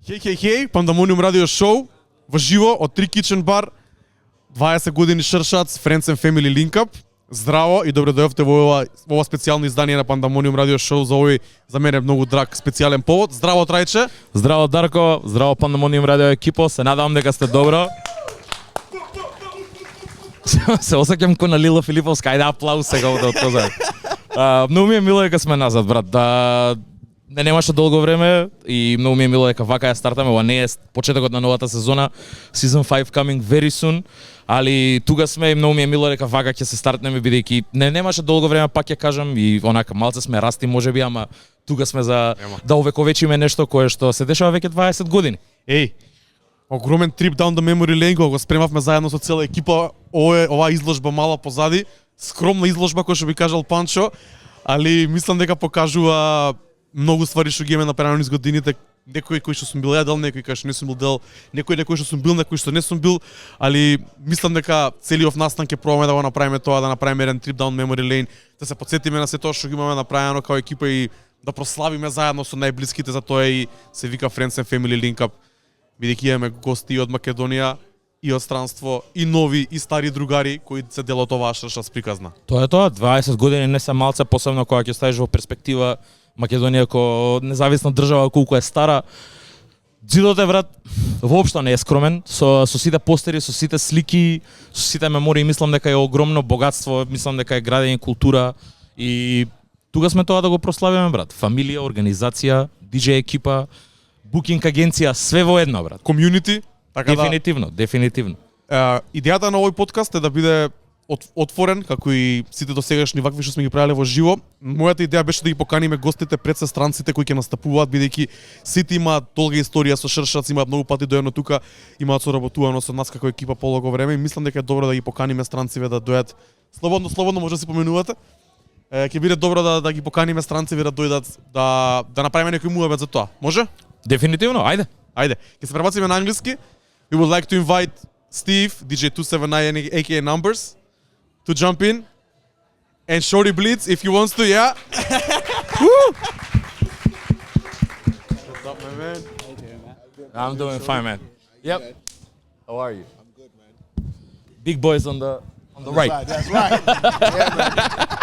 Хей, Pandamonium радио шоу, во живо од Три Kitchen Bar, 20 години Sure Shotz, Friends and Family Link Up. Здраво и добре дојавте во ова специјално издание на Pandamonium радио шоу за овој за мене многу драг специјален повод. Здраво Трајче. Здраво Дарко, здраво Pandamonium радио екипо, се надевам дека сте добро. Се осеќам ко на Лила Филиповска, ајде аплауз сега од тоа. Многу ми е мило дека сме назад, брат. Не немаше долго време и многу ми е мило дека вака ја стартаме, ова не е почетокот на новата сезона, season 5 coming very soon, али тука сме и многу ми е мило дека вака ќе се стартнеме бидејќи немаше долго време, пак ќе кажам, и онака малце сме расти можеби, ама тука сме за да увековечиме нешто кое што се дешава веќе 20 години. Еј, огромен трип down the memory lane, го спремавме заедно со цела екипа. Ова изложба мала позади, скромна изложба кој што би кажал Панчо, али мислам дека покажува многу ствари што ги имаме направено низ годините, некои кои што сум бил јадел, некои кои што не сум бил дел, некои што сум бил, некои што не сум бил, али мислам дека целиот настан ќе пробаме да го направиме тоа, да направиме еден трип down memory lane, да се потсетиме на се тоа што ги имаме направено као екипа и да прославиме заедно со најблиските, за тоа и се вика Friends and Family Link Up, бидејќи имаме гости од Македонија и од странство, и нови, и стари другари кои се дел од оваа Sure Shotz приказна. Тоа е тоа, 20 години не се малце, посебно кога ќе ставиш во перспектива Македонија ко независна држава колку е стара. Џидот е, брат, воопшто не е скромен, со сите постери, со сите слики, со сите мемории, мислам дека е огромно богатство, мислам дека е градење култура и тука сме тоа да го прославиме, брат. Фамилија, организација, DJ екипа, букинг агенција, све во едно, брат. Комјунити, така Дефинитивно. Идејата на овој подкаст е да биде отворен, како и сите досегашни вакви што сме ги правеле во живо. Мојата идеја беше да ги поканиме гостите пред сестранците кои ќе настапуваат, бидејќи сите имаат долга историја со Sure Shotz, имаат многу пати дојдено тука, имаат соработувано со нас како екипа полого време и мислам дека е добро да ги поканиме странциве да дојдат. Слободно може да си поменувате. Ќе биде добро да ги поканиме странциве да дојдат, да направиме некој муабет за тоа. Може? Дефинитивно, ајде. Ќе се пребациме на англиски. We would like to invite Steve, DJ 279 aka Numbers, to jump in, and Shortee Blitz if he wants to, yeah. Woo! What's up, my man? How you doing, man? I'm doing fine, man. Yep. How are you? I'm good, man. Big boys on the right. That's right. Yeah, man.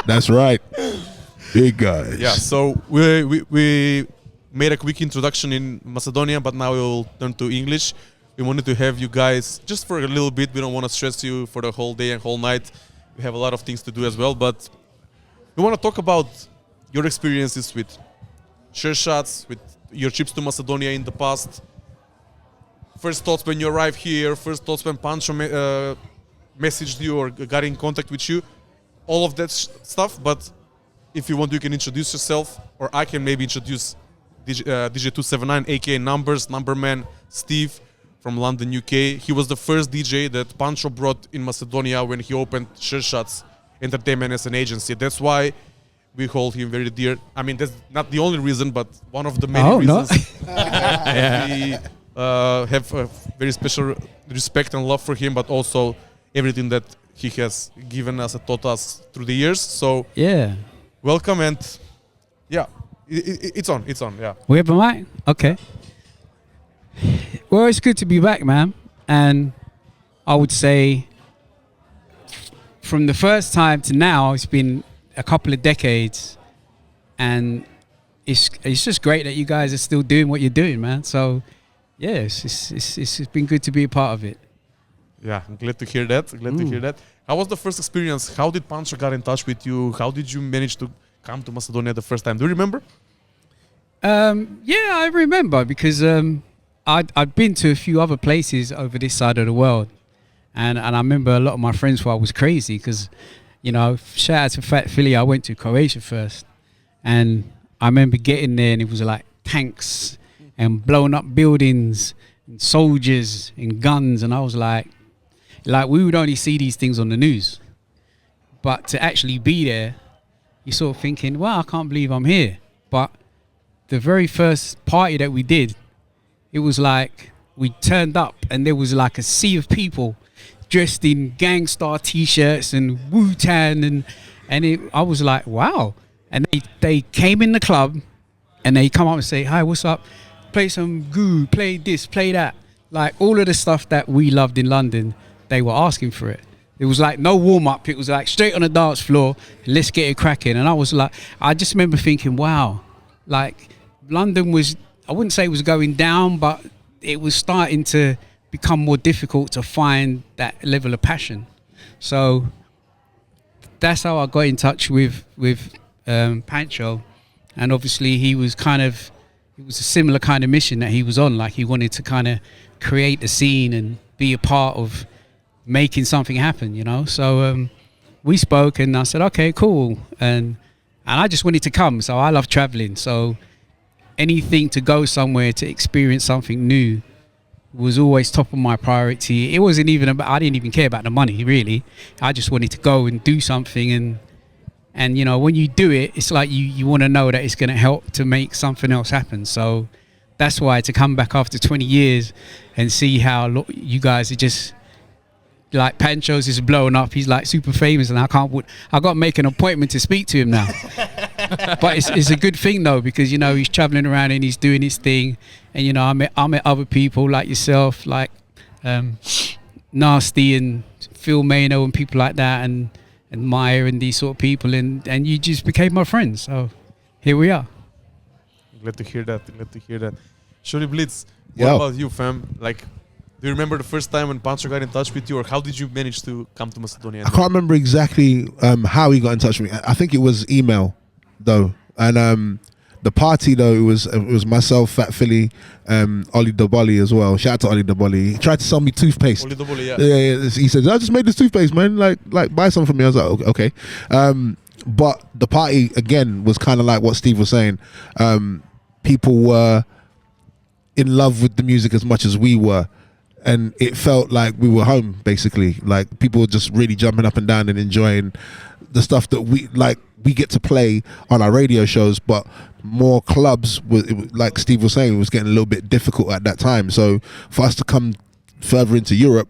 That's right. Big guys. Yeah, so we made a quick introduction in Macedonia, but now we'll turn to English. We wanted to have you guys just for a little bit. We don't want to stress you for the whole day and whole night. We have a lot of things to do as well, but we want to talk about your experiences with Sure Shotz, with your trips to Macedonia in the past. First thoughts when you arrived here, first thoughts when Pancho messaged you or got in contact with you, all of that stuff. But if you want, you can introduce yourself, or I can maybe introduce DJ279, aka Numbers, Numberman, Steve from London, UK. He was the first DJ that Pancho brought in Macedonia when he opened Sure Shotz Entertainment as an agency. That's why we hold him very dear. I mean, that's not the only reason, but one of the many reasons. We have a very special respect and love for him, but also everything that he has given us and taught us through the years. So yeah, welcome, and yeah, it's on, yeah. We have a mic? Okay. Well, it's good to be back, man. And I would say from the first time to now, it's been a couple of decades. And it's just great that you guys are still doing what you're doing, man. So, yeah, it's been good to be a part of it. Yeah, I'm glad to hear that. How was the first experience? How did Pancho get in touch with you? How did you manage to come to Macedonia the first time? Do you remember? Yeah, I remember because I'd been to a few other places over this side of the world, and I remember a lot of my friends thought I was crazy because, you know, shout out to Fat Philly, I went to Croatia first, and I remember getting there and it was like tanks and blown up buildings and soldiers and guns, and I was like we would only see these things on the news, but to actually be there, you're sort of thinking, wow, I can't believe I'm here. But the very first party that we did, it was like we turned up and there was like a sea of people dressed in Gangstar t-shirts and Wu-Tang and I was like, wow. And they came in the club and they come up and say, hi, what's up? play some goo, play this, play that. Like all of the stuff that we loved in London, they were asking for it. It was like no warm up. It was like straight on the dance floor. Let's get it cracking. And I was like, I just remember thinking, wow, like London was, I wouldn't say it was going down, but it was starting to become more difficult to find that level of passion. So that's how I got in touch with Pancho. And obviously he was kind of, it was a similar kind of mission that he was on. Like he wanted to kind of create a scene and be a part of making something happen, you know. So we spoke and I said, okay, cool. And I just wanted to come. So I love traveling. So anything to go somewhere to experience something new was always top of my priority. It wasn't even about, I didn't even care about the money really. I just wanted to go and do something, and you know, when you do it, it's like you want to know that it's going to help to make something else happen. So that's why to come back after 20 years and see how you guys are just like, Pancho's is blowing up. He's like super famous, and I got to make an appointment to speak to him now. But it's a good thing though, because you know he's traveling around and he's doing his thing, and you know I met other people like yourself, like Nasty and Phil Mano and people like that, and Maya and these sort of people, and you just became my friends. So here we are. Glad to hear that. Glad to hear that. Shortee Blitz, what Yo. about you, fam? Like, do you remember the first time when Pancho got in touch with you, or how did you manage to come to Macedonia? I can't remember exactly how he got in touch with me. I think it was email, though. And the party, though, it was myself, Fat Philly, Ollie Doboli as well. Shout out to Ollie Doboli. He tried to sell me toothpaste. Oli Doboli, yeah. Yeah. He said, I just made this toothpaste, man. Like buy some from me. I was like, okay. But the party, again, was kind of like what Steve was saying. People were in love with the music as much as we were. And it felt like we were home, basically. Like people were just really jumping up and down and enjoying the stuff that we get to play on our radio shows. But more clubs, like Steve was saying, it was getting a little bit difficult at that time. So for us to come further into Europe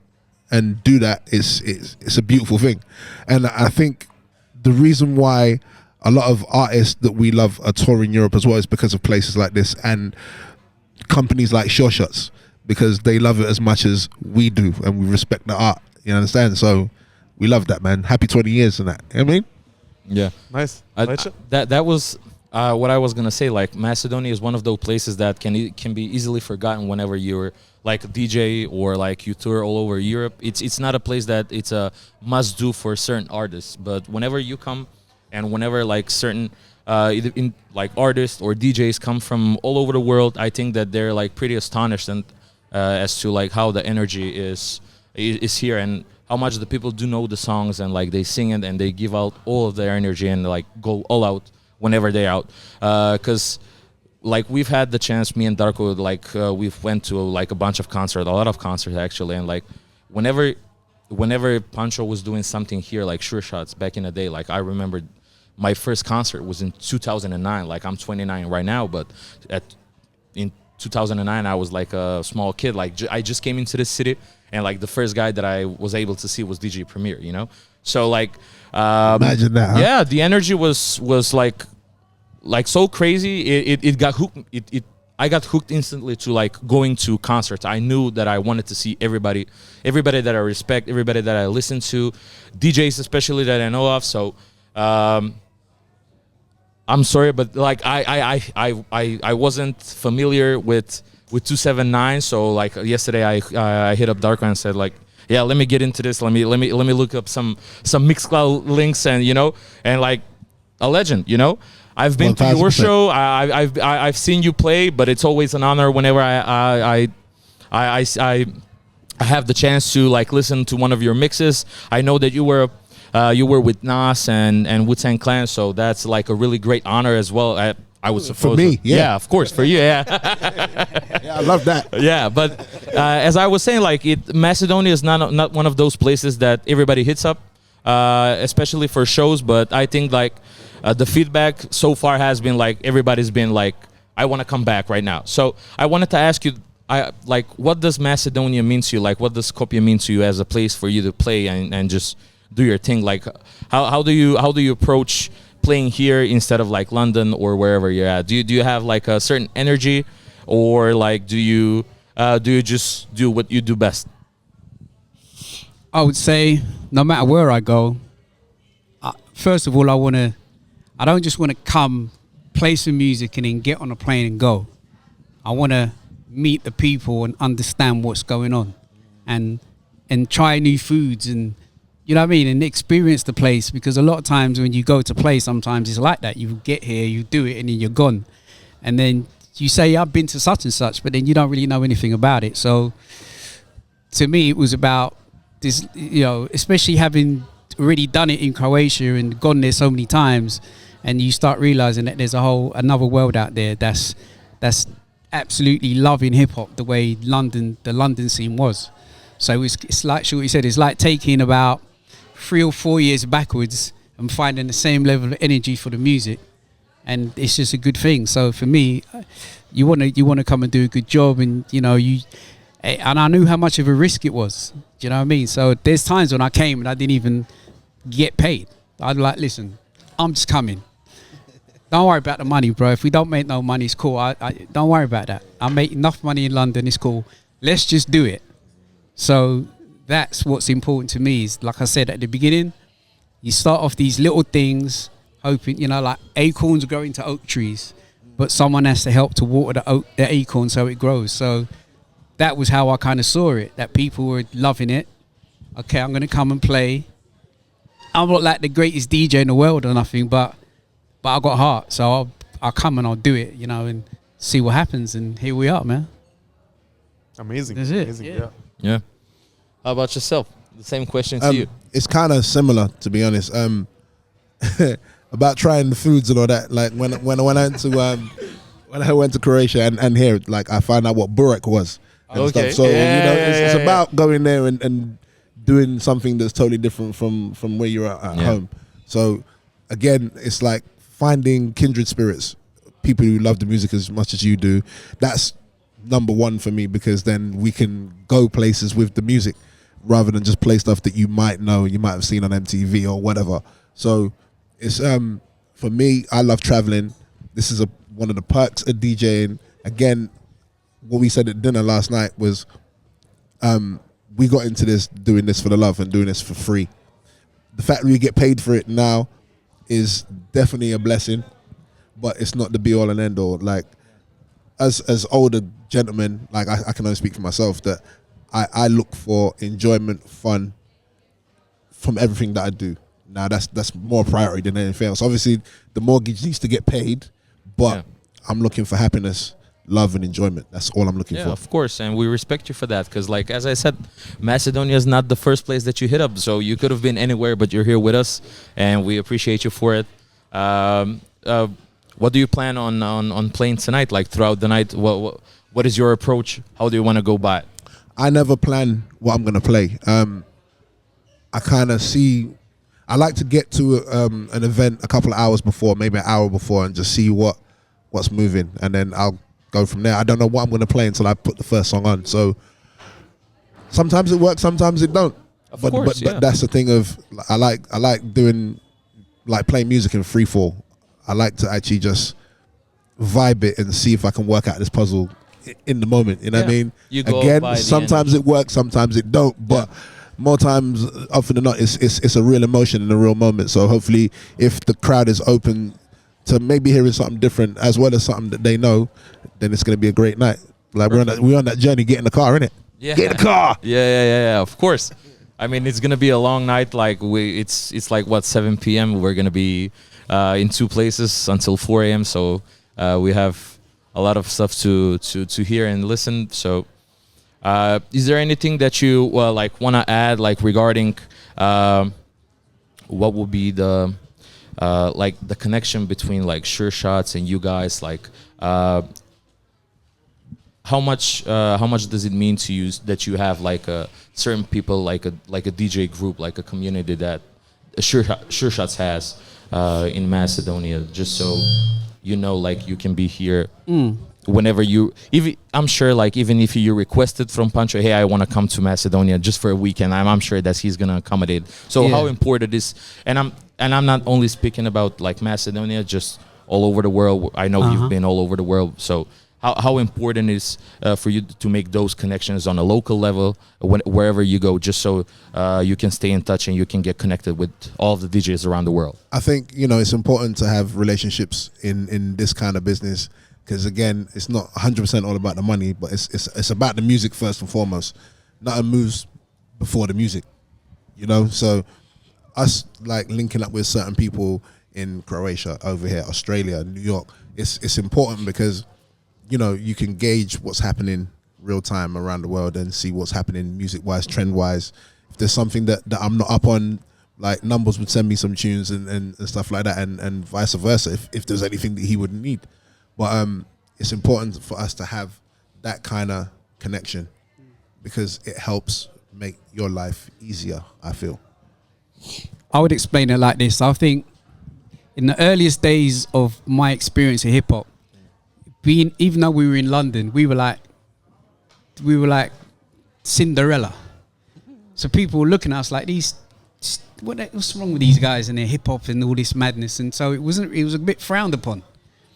and do that, it's a beautiful thing. And I think the reason why a lot of artists that we love are touring Europe as well is because of places like this and companies like Sure Shotz, because they love it as much as we do and we respect the art. You understand? So we love that, man. Happy 20 years and that. You know what I mean? Yeah. Nice. That was what I was gonna say. Like Macedonia is one of those places that can be easily forgotten whenever you're like a DJ or like you tour all over Europe. It's not a place that it's a must do for certain artists. But whenever you come and whenever like certain either in like artists or DJs come from all over the world, I think that they're like pretty astonished and as to like how the energy is here and how much the people do know the songs and like they sing it and they give out all of their energy and like go all out whenever they're out. Because like we've had the chance, me and Darko, like we've went to like a bunch of concerts, a lot of concerts actually, and like whenever Pancho was doing something here, like Sure Shotz back in the day, like I remember my first concert was in 2009. Like I'm 29 right now, but in 2009 I was like a small kid. Like I just came into the city, and like the first guy that I was able to see was DJ Premier, you know. So like imagine that. Huh? Yeah, the energy was like so crazy. It got hooked. I got hooked instantly to like going to concerts. I knew that I wanted to see everybody that I respect, everybody that I listen to, DJs especially that I know of. So I'm sorry, but like I wasn't familiar with 279. So like yesterday I hit up Darko and said like, yeah, let me get into this. Let me look up some Mixcloud links, and you know, and like a legend, you know. I've been to your show. I've seen you play, but it's always an honor whenever I have the chance to like listen to one of your mixes. I know that you were with Nas and Wu-Tang Clan, so that's like a really great honor as well. I would suppose for me, yeah, of course, for you, yeah. Yeah, I love that. Yeah, but as I was saying, like Macedonia is not one of those places that everybody hits up, especially for shows. But I think like the feedback so far has been like everybody's been like, I want to come back right now. So I wanted to ask you, like, what does Macedonia mean to you? Like, what does Skopje mean to you as a place for you to play and just do your thing? Like, how do you approach playing here instead of like London or wherever you're at? Do you have like a certain energy, or like do you just do what you do best? I would say no matter where I go, first of all, I don't just want to come, play some music and then get on a plane and go. I want to meet the people and understand what's going on and try new foods and, you know what I mean, and experience the place, because a lot of times when you go to play, sometimes it's like that. You get here, you do it, and then you're gone. And then you say, I've been to such and such, but then you don't really know anything about it. So to me, it was about this, you know, especially having already done it in Croatia and gone there so many times, and you start realizing that there's another world out there that's absolutely loving hip hop the way the London scene was. So it's like Shortee said, it's like taking about 3 or 4 years backwards and finding the same level of energy for the music, and it's just a good thing. So for me, you want to come and do a good job, and you know and I knew how much of a risk it was. Do you know what I mean? So there's times when I came and I didn't even get paid. I'd like, listen, I'm just coming. Don't worry about the money, bro. If we don't make no money, it's cool. I don't worry about that. I make enough money in London, it's cool. Let's just do it. So that's what's important to me. Is like I said at the beginning, you start off these little things, hoping, you know, like acorns grow into oak trees, but someone has to help to water the acorn so it grows. So that was how I kind of saw it, that people were loving it. Okay, I'm going to come and play. I'm not like the greatest DJ in the world or nothing, but I got heart. So I'll come and I'll do it, you know, and see what happens. And here we are, man. Amazing. That's it. Amazing. Yeah. Yeah. How about yourself? The same question to you. It's kind of similar, to be honest. About trying the foods and all that. Like when I went to Croatia and here, like I found out what burek was and Okay. stuff. So it's about going there and doing something that's totally different from where you're at home. So again, it's like finding kindred spirits, people who love the music as much as you do. That's number one for me, because then we can go places with the music rather than just play stuff that you might know, you might have seen on MTV or whatever. So it's for me, I love traveling. This is one of the perks of DJing. Again, what we said at dinner last night was we got into this doing this for the love and doing this for free. The fact that we get paid for it now is definitely a blessing, but it's not the be all and end all. Like as older gentlemen, like I can only speak for myself, that I look for enjoyment, fun from everything that I do. Now that's more priority than anything else. Obviously, the mortgage needs to get paid, but I'm looking for happiness, love, and enjoyment. That's all I'm looking for. Yeah, of course, and we respect you for that, because like as I said, Macedonia is not the first place that you hit up, so you could have been anywhere, but you're here with us, and we appreciate you for it. What do you plan on playing tonight? Like throughout the night, what is your approach? How do you want to go by it? I never plan what I'm gonna play. I kind of see. I like to get to an event a couple of hours before, maybe an hour before, and just see what's moving, and then I'll go from there. I don't know what I'm gonna play until I put the first song on. So sometimes it works, sometimes it don't. But that's the thing of I like doing, like playing music in free fall. I like to actually just vibe it and see if I can work out this puzzle in the moment. You know what I mean? Again, sometimes it works, sometimes it don't. But more times, often than not, it's a real emotion in a real moment. So hopefully, if the crowd is open to maybe hearing something different as well as something that they know, then it's going to be a great night. Like we're on that journey. Get in the car, innit? Yeah. Get in the car. Yeah. Of course. I mean, it's gonna be a long night. Like it's like what 7 p.m. We're gonna be in 2 places until 4 a.m. So we have a lot of stuff to hear and listen. So is there anything that you like want to add, like regarding what would be the like the connection between like Sure Shotz and you guys? Like how much does it mean to you that you have like certain people, like a DJ group, like a community that Sure Shotz has in Macedonia, just so you know, like you can be here whenever you. I'm sure, like even if you requested from Pancho, hey, I want to come to Macedonia just for a weekend, I'm sure that he's gonna accommodate. So how important is, and I'm not only speaking about like Macedonia, just all over the world. I know you've been all over the world. So how important it is for you to make those connections on a local level, wherever you go, just so you can stay in touch and you can get connected with all of the DJs around the world? I think, it's important to have relationships in this kind of business, because again, it's not 100% all about the money, but it's about the music first and foremost. Nothing moves before the music, So us like linking up with certain people in Croatia, over here, Australia, New York, it's important because you can gauge what's happening real time around the world and see what's happening music wise, trend wise. If there's something that I'm not up on, like Numbers would send me some tunes and stuff like that, and vice versa if there's anything that he would need. But it's important for us to have that kind of connection because it helps make your life easier, I feel. I would explain it like this. I think in the earliest days of my experience in hip hop, even though we were in London, we were like Cinderella. So people were looking at us like what's wrong with these guys and their hip hop and all this madness? And so it was a bit frowned upon.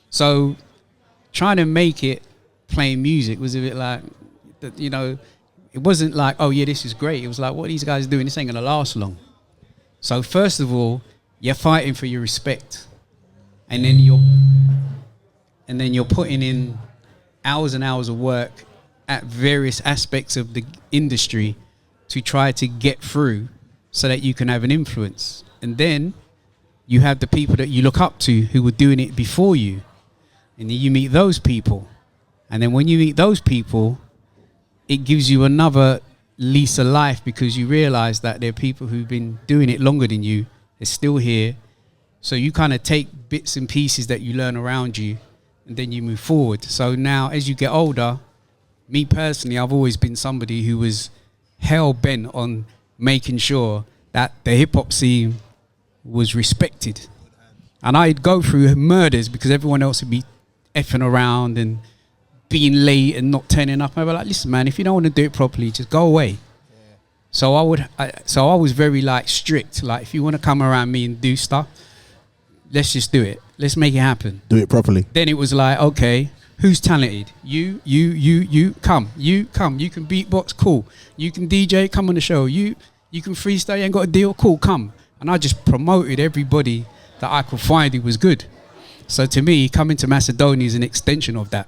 So trying to make it playing music was a bit like, it wasn't like, oh yeah, this is great. It was like, what are these guys doing? This ain't gonna last long. So first of all, you're fighting for your respect, and then you're putting in hours and hours of work at various aspects of the industry to try to get through so that you can have an influence. And then you have the people that you look up to who were doing it before you, and then you meet those people. And then when you meet those people, it gives you another lease of life because you realize that there are people who've been doing it longer than you. They're still here. So you kind of take bits and pieces that you learn around you and then you move forward. So now as you get older, me personally, I've always been somebody who was hell bent on making sure that the hip hop scene was respected. And I'd go through murders because everyone else would be effing around and being late and not turning up. I'd be like, listen, man, if you don't want to do it properly, just go away. Yeah. So I was very like strict. Like, if you want to come around me and do stuff, let's just do it. Let's make it happen. Do it properly. Then it was like, okay, who's talented? You come. You can beatbox, cool. You can DJ, come on the show. You can freestyle, you ain't got a deal, cool, come. And I just promoted everybody that I could find who was good. So to me, coming to Macedonia is an extension of that.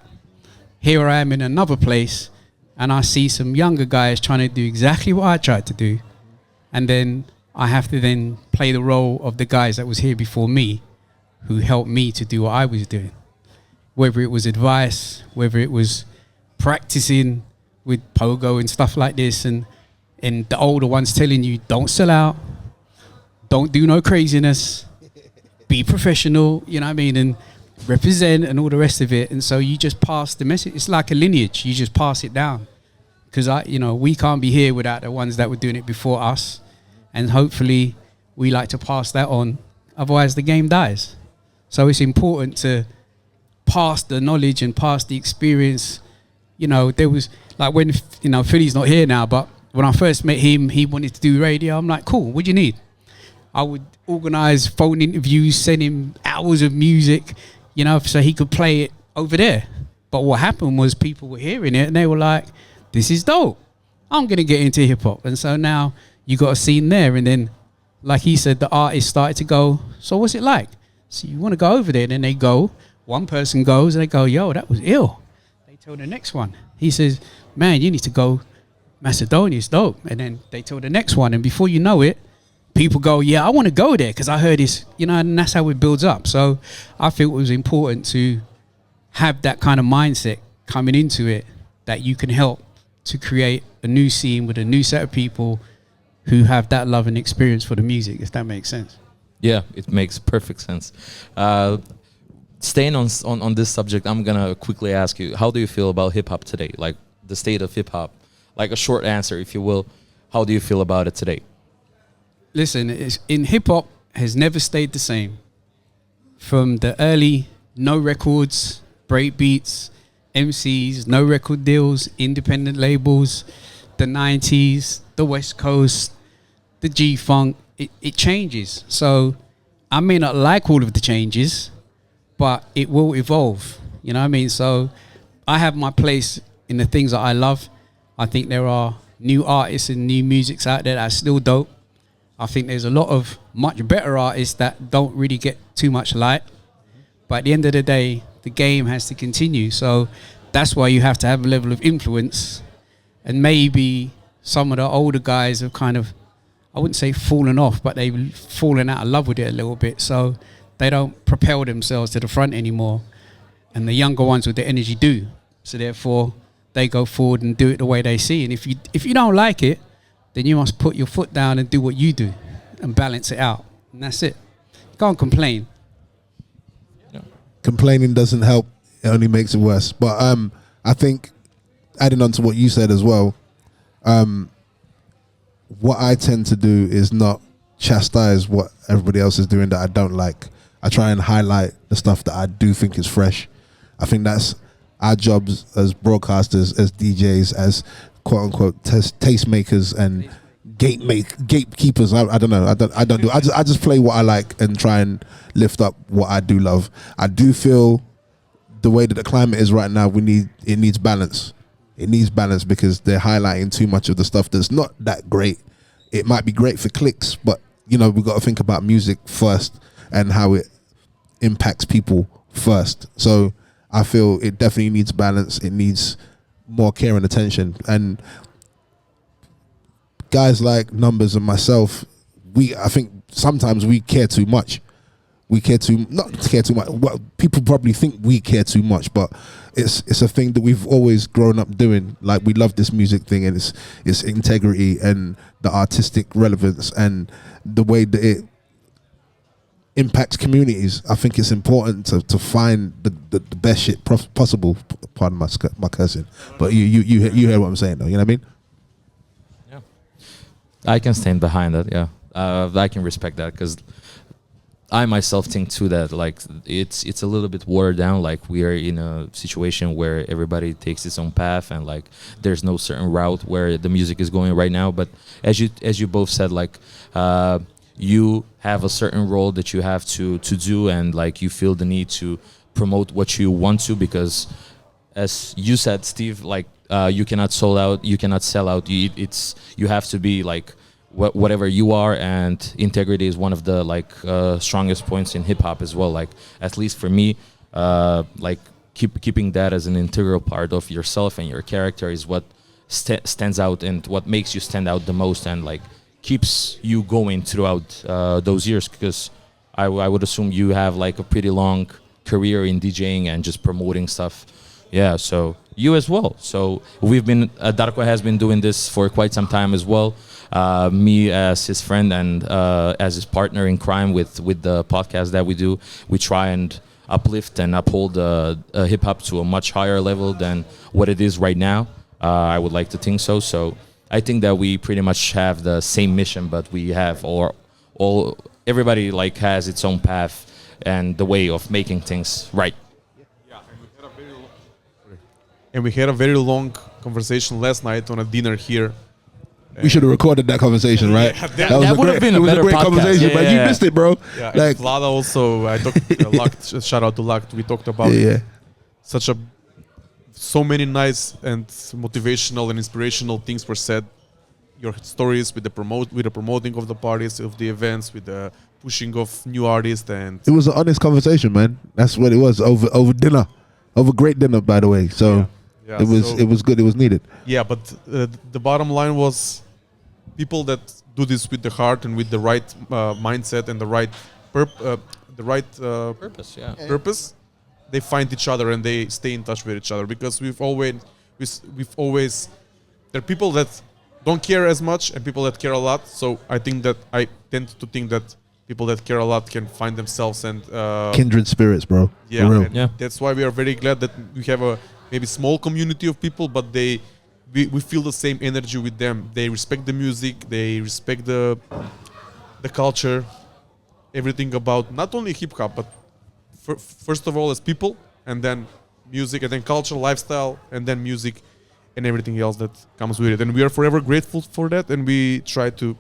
Here I am in another place, and I see some younger guys trying to do exactly what I tried to do. And then I have to then play the role of the guys that was here before me, who helped me to do what I was doing. Whether it was advice, whether it was practicing with pogo and stuff like this, and the older ones telling you, don't sell out, don't do no craziness, be professional, you know what I mean, and represent and all the rest of it. And so you just pass the message. It's like a lineage. You just pass it down. Because we can't be here without the ones that were doing it before us. And hopefully we like to pass that on. Otherwise the game dies. So it's important to pass the knowledge and pass the experience. There was like when, Philly's not here now, but when I first met him, he wanted to do radio. I'm like, cool, what do you need? I would organize phone interviews, send him hours of music, so he could play it over there. But what happened was people were hearing it and they were like, this is dope. I'm going to get into hip hop. And so now you got a scene there. And then, like he said, the artists started to go, so what's it like? So you want to go over there? And then they go, one person goes and they go, yo, that was ill. They tell the next one. He says, man, you need to go Macedonia, it's dope. And then they tell the next one. And before you know it, people go, yeah, I want to go there because I heard this, and that's how it builds up. So I feel it was important to have that kind of mindset coming into it, that you can help to create a new scene with a new set of people who have that love and experience for the music, if that makes sense. Yeah, it makes perfect sense. Staying on this subject, I'm going to quickly ask you, how do you feel about hip-hop today? Like the state of hip-hop, like a short answer, if you will. How do you feel about it today? Listen, in hip-hop has never stayed the same. From the early no records, break beats, MCs, no record deals, independent labels, the 90s, the West Coast, the G-Funk, it changes. So I may not like all of the changes, but it will evolve. You know what I mean? So I have my place in the things that I love. I think there are new artists and new musics out there that are still dope. I think there's a lot of much better artists that don't really get too much light. But at the end of the day, the game has to continue. So that's why you have to have a level of influence. And maybe some of the older guys have kind of, I wouldn't say fallen off, but they've fallen out of love with it a little bit. So they don't propel themselves to the front anymore. And the younger ones with the energy do. So therefore, they go forward and do it the way they see. And if you don't like it, then you must put your foot down and do what you do and balance it out. And that's it. Can't complain. Complaining doesn't help. It only makes it worse. But I think, adding on to what you said as well, what I tend to do is not chastise what everybody else is doing that I don't like. I try and highlight the stuff that I do think is fresh. I think that's our jobs as broadcasters, as DJs, as quote-unquote tastemakers and gatekeepers. I don't know. I don't do. I just play what I like and try and lift up what I do love. I do feel the way that the climate is right now, it needs balance. It needs balance because they're highlighting too much of the stuff that's not that great. It might be great for clicks, but we've got to think about music first and how it impacts people first. So I feel it definitely needs balance. It needs more care and attention. And guys like Numbers and myself, I think sometimes we care too much. Not care too much. Well, people probably think we care too much, but it's a thing that we've always grown up doing. Like, we love this music thing and its integrity and the artistic relevance and the way that it impacts communities. I think it's important to find the best shit possible. Pardon my cursing, but you hear what I'm saying though. You know what I mean? Yeah, I can stand behind that. Yeah, I can respect that because I myself think too that like it's a little bit watered down. Like, we are in a situation where everybody takes its own path and like there's no certain route where the music is going right now. But as you both said, like you have a certain role that you have to do, and like you feel the need to promote what you want to, because as you said, Steve, like you cannot sell out. You have to be like whatever you are, and integrity is one of the like strongest points in hip hop as well. Like, at least for me, like keeping that as an integral part of yourself and your character is what stands out and what makes you stand out the most, and like keeps you going throughout those years. Because I would assume you have like a pretty long career in DJing and just promoting stuff. Yeah, so you as well. So we've been Darko has been doing this for quite some time as well. Me as his friend and as his partner in crime with the podcast that we do, we try and uplift and uphold hip hop to a much higher level than what it is right now. I would like to think so. So I think that we pretty much have the same mission, but we have all everybody like has its own path and the way of making things right. Yeah, and we had a very long conversation last night on a dinner here. We should have recorded that conversation, right? That would have been a better podcast. Conversation, but you missed it, bro. Yeah, like, Vlada also, I talked, shout out to Lakt, we talked about so many nice and motivational and inspirational things were said. Your stories with the promoting of the parties, of the events, with the pushing of new artists, and it was an honest conversation, man. That's what it was, over dinner, over great dinner, by the way. So yeah, it was good. It was needed. Yeah, but the bottom line was people that do this with the heart and with the right mindset and the right Purpose. Yeah. purpose, they find each other and they stay in touch with each other, because we've always there are people that don't care as much and people that care a lot. So I tend to think that people that care a lot can find themselves and kindred spirits, bro. Yeah, for real. That's why we are very glad that we have a maybe small community of people, but we feel the same energy with them. They respect the music, they respect the culture, everything about not only hip hop, but first of all as people, and then music, and then culture, lifestyle, and then music, and everything else that comes with it. And we are forever grateful for that, and we try to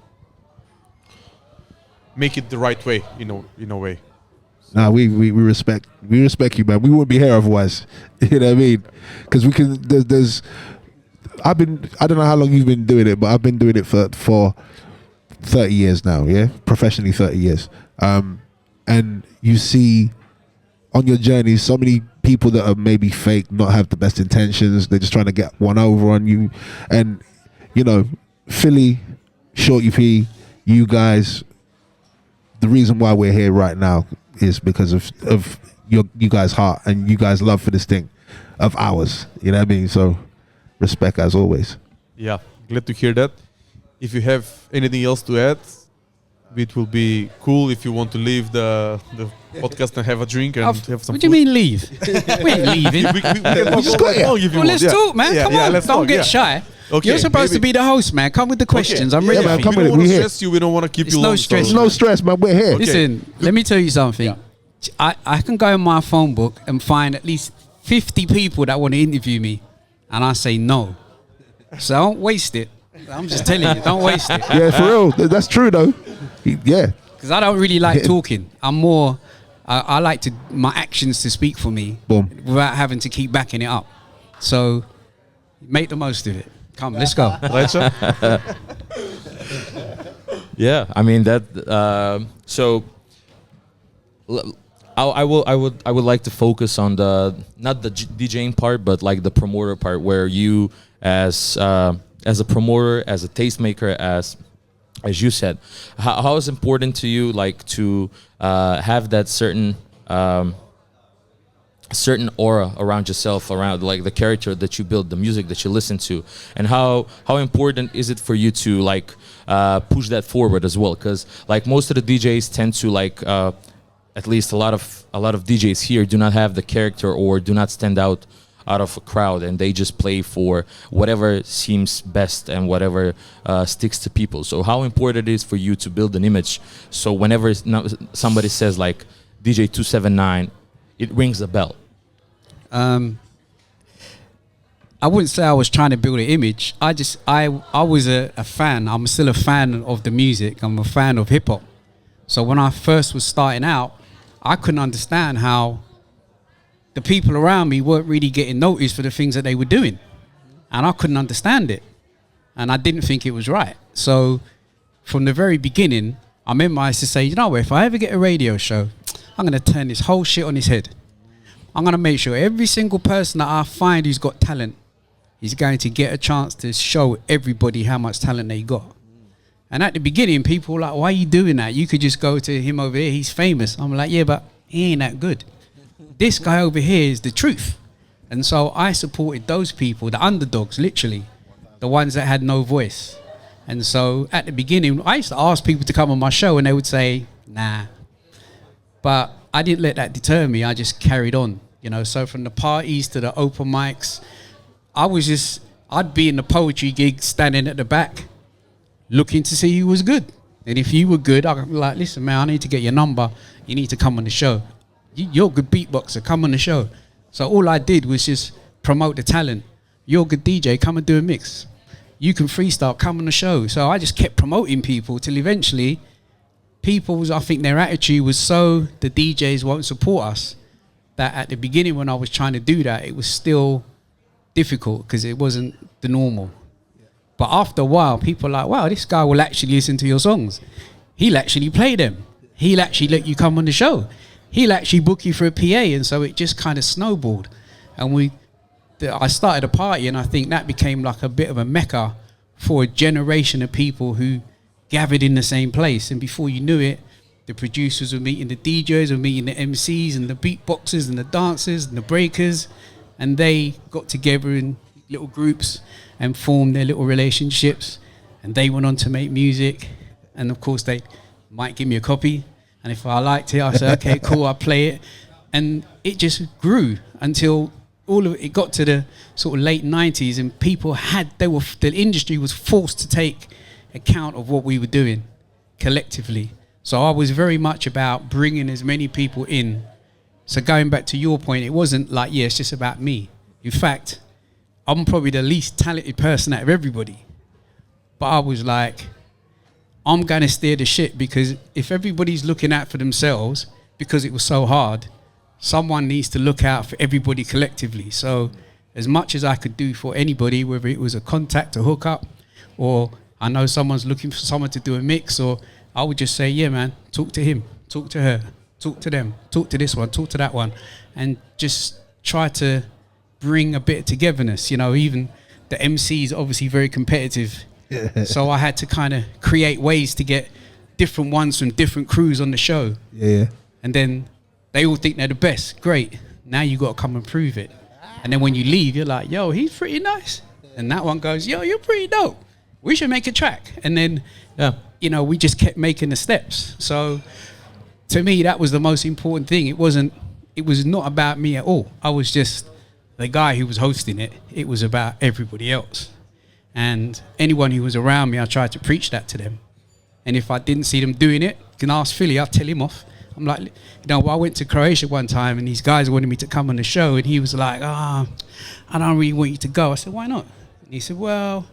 make it the right way, in a way. Nah, we respect you, man. We wouldn't be here otherwise. You know what I mean? Because we can. There's. I don't know how long you've been doing it, but I've been doing it for 30 years now. Yeah, professionally 30 years. And you see on your journey so many people that are maybe fake, not have the best intentions. They're just trying to get one over on you, and you know, Philly, Shortee P, you guys. The reason why we're here right now is because of you guys' heart and you guys' love for this thing of ours. You know what I mean? So respect as always. Yeah, glad to hear that. If you have anything else to add, it will be cool if you want to leave the podcast and have a drink and have some What do you mean leave? We ain't leaving. we can talk just got here. long if you Well, want. let's Yeah. talk, man. Yeah, Come yeah, on. let's Don't talk, get yeah. shy. Okay, You're supposed to maybe- be the host, man. Come with the questions. I'm ready Yeah, man, for come you. with We it. don't We want to here. stress you. We don't want to keep It's you no long. stress. There's no stress, man. We're here. Okay. Listen, let me tell you something. I can go in my phone book and find at least 50 people that want to interview me, and I say no. So don't waste it. I'm just telling you, don't waste it. Yeah, for real. That's true though. Yeah. Because I don't really like talking. I'm more, I like to my actions to speak for me. Boom. Without having to keep backing it up. So make the most of it. Come, let's go. Right, sir? Yeah, I mean that. So, I would like to focus on the not the DJing part, but like the promoter part, where you as a promoter, as a tastemaker, as you said, how is important to you, like to have that certain certain aura around yourself, around like the character that you build, the music that you listen to, and how important is it for you to like push that forward as well? Because like most of the DJs tend to like at least a lot of DJs here do not have the character or do not stand out of a crowd, and they just play for whatever seems best and whatever sticks to people. So how important it is for you to build an image, so whenever somebody says like DJ 279, it rings a bell. I wouldn't say I was trying to build an image. I was a fan. I'm still a fan of the music. I'm a fan of hip hop. So when I first was starting out, I couldn't understand how the people around me weren't really getting noticed for the things that they were doing. And I couldn't understand it. And I didn't think it was right. So from the very beginning, I remember I used to say, you know what, if I ever get a radio show, I'm going to turn this whole shit on his head. I'm going to make sure every single person that I find who's got talent is going to get a chance to show everybody how much talent they got. And at the beginning, people were like, why are you doing that? You could just go to him over here. He's famous. I'm like, yeah, but he ain't that good. This guy over here is the truth. And so I supported those people, the underdogs, literally, the ones that had no voice. And so at the beginning, I used to ask people to come on my show and they would say, nah. But I didn't let that deter me. I just carried on, you know. So from the parties to the open mics, I'd be in the poetry gig standing at the back looking to see who was good. And if you were good, I'd be like, listen, man, I need to get your number. You need to come on the show. You're a good beatboxer, come on the show. So all I did was just promote the talent. You're a good DJ, come and do a mix. You can freestyle, come on the show. So I just kept promoting people till eventually I think their attitude was so the DJs won't support us, that at the beginning when I was trying to do that, it was still difficult because it wasn't the normal. But after a while, people are like, wow, this guy will actually listen to your songs. He'll actually play them. He'll actually let you come on the show. He'll actually book you for a PA. And so it just kind of snowballed. And I started a party, and I think that became like a bit of a mecca for a generation of people who gathered in the same place. And before you knew it, the producers were meeting the DJs, were meeting the MCs and the beatboxers and the dancers and the breakers. And they got together in little groups and formed their little relationships. And they went on to make music. And of course, they might give me a copy. And if I liked it, I said, okay, cool, I'll play it. And it just grew until it got to the sort of late 90s, and the industry was forced to take account of what we were doing collectively. So I was very much about bringing as many people in. So going back to your point, it wasn't like, yeah, it's just about me. In fact, I'm probably the least talented person out of everybody. But I was like, I'm going to steer the ship, because if everybody's looking out for themselves, because it was so hard, someone needs to look out for everybody collectively. So as much as I could do for anybody, whether it was a contact, a hookup, or I know someone's looking for someone to do a mix, or I would just say, yeah, man, talk to him, talk to her, talk to them, talk to this one, talk to that one, and just try to bring a bit of togetherness. You know, even the MC is obviously very competitive. So I had to kind of create ways to get different ones from different crews on the show. Yeah. And then they all think they're the best. Great. Now you got to come and prove it. And then when you leave, you're like, yo, he's pretty nice. And that one goes, yo, you're pretty dope. We should make a track. And then, you know, we just kept making the steps. So to me, that was the most important thing. It was not about me at all. I was just the guy who was hosting it. It was about everybody else. And anyone who was around me, I tried to preach that to them. And if I didn't see them doing it, you can ask Philly, I'll tell him off. I'm like, you know, I went to Croatia one time and these guys wanted me to come on the show, and he was like, I don't really want you to go. I said, why not? And he said, well,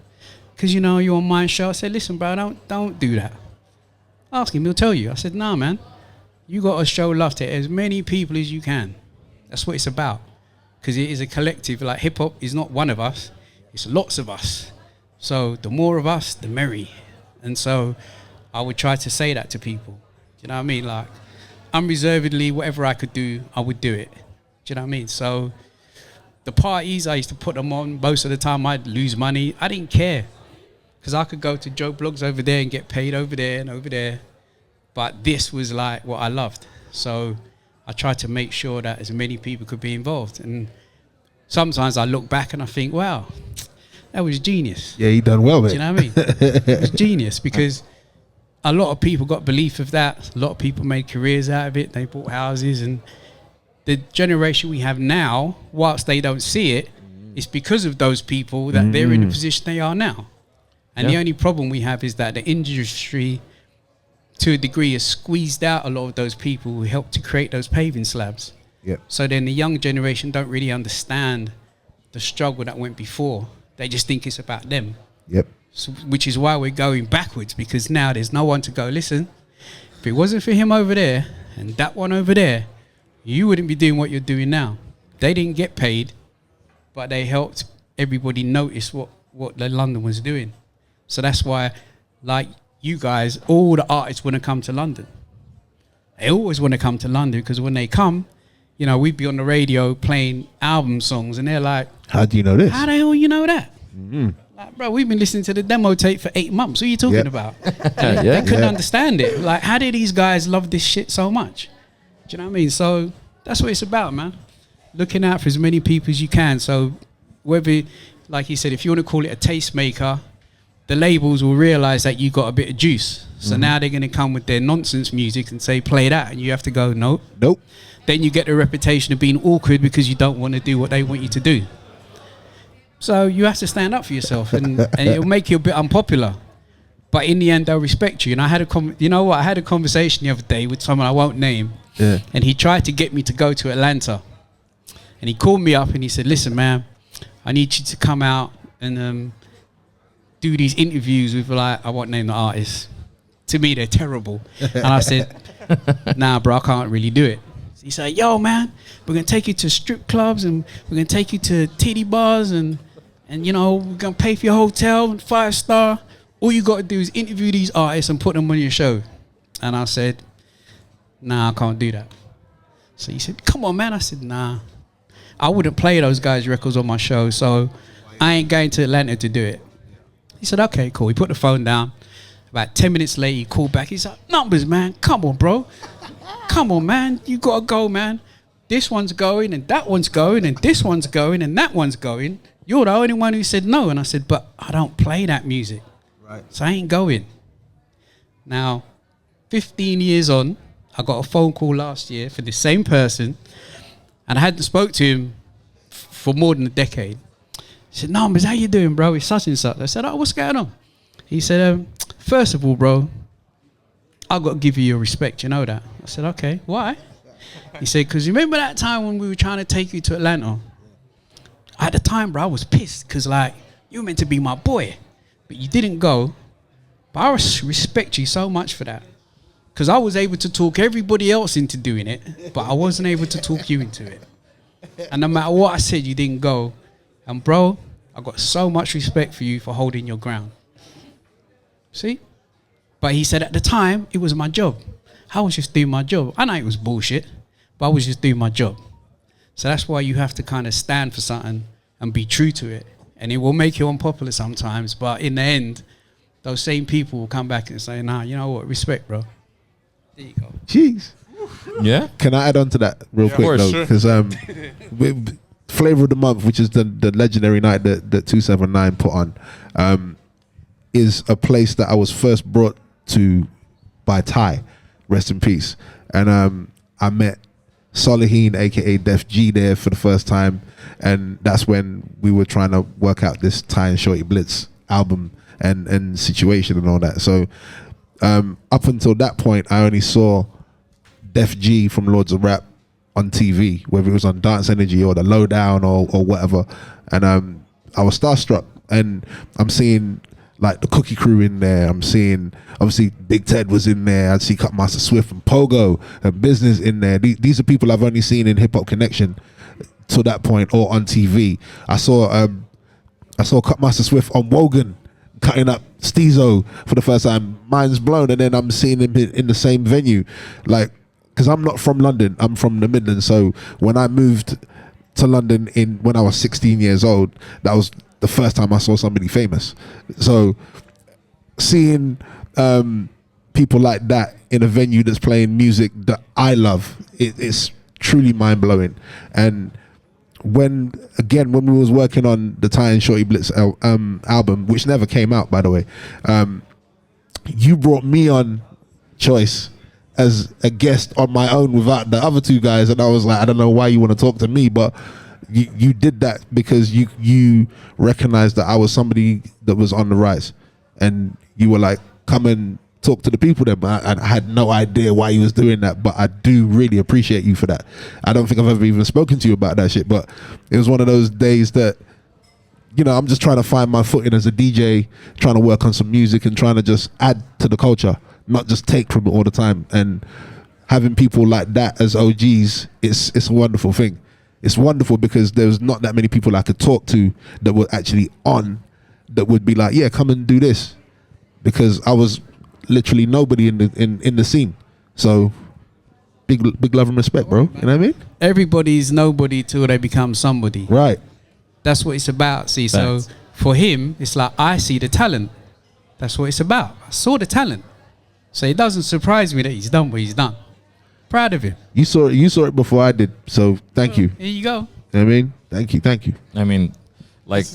because, you know, you're on my show. I said, listen, bro, don't do that. Ask him, he'll tell you. I said, nah, man, you got to show love to as many people as you can. That's what it's about. Because it is a collective. Like, hip-hop is not one of us. It's lots of us. So the more of us, the merry. And so I would try to say that to people. Do you know what I mean? Like, unreservedly, whatever I could do, I would do it. Do you know what I mean? So the parties, I used to put them on. Most of the time, I'd lose money. I didn't care. Because I could go to Joe Blogs over there and get paid over there and over there. But this was like what I loved. So I tried to make sure that as many people could be involved. And sometimes I look back and I think, wow, that was genius. Yeah, you done well, man. Do you know what I mean? It was genius because a lot of people got belief of that. A lot of people made careers out of it. They bought houses. And the generation we have now, whilst they don't see it, it's because of those people that they're in the position they are now. And the only problem we have is that the industry, to a degree, has squeezed out a lot of those people who helped to create those paving slabs. Yep. So then the young generation don't really understand the struggle that went before. They just think it's about them. Yep. So, which is why we're going backwards, because now there's no one to go, listen, if it wasn't for him over there and that one over there, you wouldn't be doing what you're doing now. They didn't get paid, but they helped everybody notice what the London was doing. So that's why, like you guys, all the artists want to come to London. They always want to come to London because when they come, you know, we'd be on the radio playing album songs and they're like, how do you know this? How the hell you know that? Like, bro, we've been listening to the demo tape for 8 months. What are you talking about? They couldn't understand it. Like, how did these guys love this shit so much? Do you know what I mean? So that's what it's about, man. Looking out for as many people as you can. So whether, like he said, if you want to call it a tastemaker, the labels will realize that you got a bit of juice. So now they're going to come with their nonsense music and say, play that. And you have to go, nope. Then you get the reputation of being awkward because you don't want to do what they want you to do. So you have to stand up for yourself, and it'll make you a bit unpopular. But in the end, they'll respect you. And I had a conversation the other day with someone I won't name. Yeah. And he tried to get me to go to Atlanta. And he called me up and he said, listen, man, I need you to come out and do these interviews with, like, I won't name the artists. To me, they're terrible. And I said, nah, bro, I can't really do it. He said, yo, man, we're going to take you to strip clubs and we're going to take you to titty bars and you know, we're going to pay for your hotel, 5-star. All you got to do is interview these artists and put them on your show. And I said, nah, I can't do that. So he said, come on, man. I said, nah, I wouldn't play those guys' records on my show, so I ain't going to Atlanta to do it. He said, okay, cool. He put the phone down. About 10 minutes later, he called back. He's like, numbers, man. Come on, bro. Come on, man. You got to go, man. This one's going and that one's going and this one's going and that one's going. You're the only one who said no. And I said, but I don't play that music. Right. So I ain't going. Now, 15 years on, I got a phone call last year for the same person. And I hadn't spoke to him for more than a decade. He said, numbers, how you doing, bro? It's such and such. I said, oh, what's going on? He said, first of all, bro, I've got to give you your respect. You know that? I said, okay, why? He said, because you remember that time when we were trying to take you to Atlanta? At the time, bro, I was pissed because, like, you were meant to be my boy, but you didn't go. But I respect you so much for that. Because I was able to talk everybody else into doing it, but I wasn't able to talk you into it. And no matter what I said, you didn't go. And bro, I got so much respect for you for holding your ground. See? But he said at the time, it was my job. I was just doing my job. I know it was bullshit, but I was just doing my job. So that's why you have to kind of stand for something and be true to it. And it will make you unpopular sometimes, but in the end, those same people will come back and say, nah, you know what, respect, bro. There you go. Jeez. Yeah. Can I add on to that real quick course, though? sure. Because Flavor of the Month, which is the legendary night that 279 put on, is a place that I was first brought to by Ty, rest in peace. And I met Solihin, aka Def G, there for the first time, and that's when we were trying to work out this Ty and Shortee Blitz album and situation and all that. So up until that point, I only saw Def G from Lords of Rap on TV, whether it was on Dance Energy or the Lowdown or whatever, and I was starstruck. And I'm seeing like the Cookie Crew in there. I'm seeing obviously Big Ted was in there. I'd see Cutmaster Swift and Pogo and Business in there. These are people I've only seen in Hip Hop Connection to that point or on TV. I saw Cutmaster Swift on Wogan cutting up Steezo for the first time. Mind's blown. And then I'm seeing him in the same venue, like, because I'm not from London, I'm from the Midlands. So when I moved to London when I was 16 years old, that was the first time I saw somebody famous. So seeing people like that in a venue that's playing music that I love, it's truly mind blowing. And when we was working on the Ty and Shortee Blitz album, which never came out, by the way, you brought me on Choice as a guest on my own without the other two guys, and I was like, I don't know why you want to talk to me, but you did that because you recognized that I was somebody that was on the rise, and you were like, come and talk to the people there. But I had no idea why you was doing that, but I do really appreciate you for that. I don't think I've ever even spoken to you about that shit, but it was one of those days that, you know, I'm just trying to find my footing as a DJ, trying to work on some music and trying to just add to the culture, not just take from it all the time. And having people like that as OGs, it's a wonderful thing. It's wonderful because there's not that many people I could talk to that were actually on, that would be like, yeah, come and do this, because I was literally nobody in the scene. So big love and respect, bro. You know what I mean? Everybody's nobody till they become somebody. Right. That's what it's about. See, Thanks. so for him, it's like, I see the talent. That's what it's about. I saw the talent. So it doesn't surprise me that he's done what he's done. Proud of him. You saw it before I did, so thank you. Here you go. You know what I mean? Thank you. I mean, like,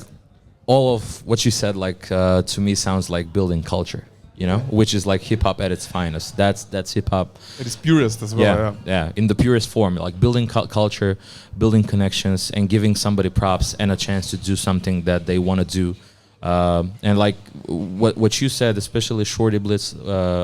all of what you said, like, to me sounds like building culture, you know, which is like hip hop at its finest. That's hip hop. It is purest as well. Yeah, in the purest form, like building culture, building connections, and giving somebody props and a chance to do something that they want to do. And like what you said, especially Shortee Blitz,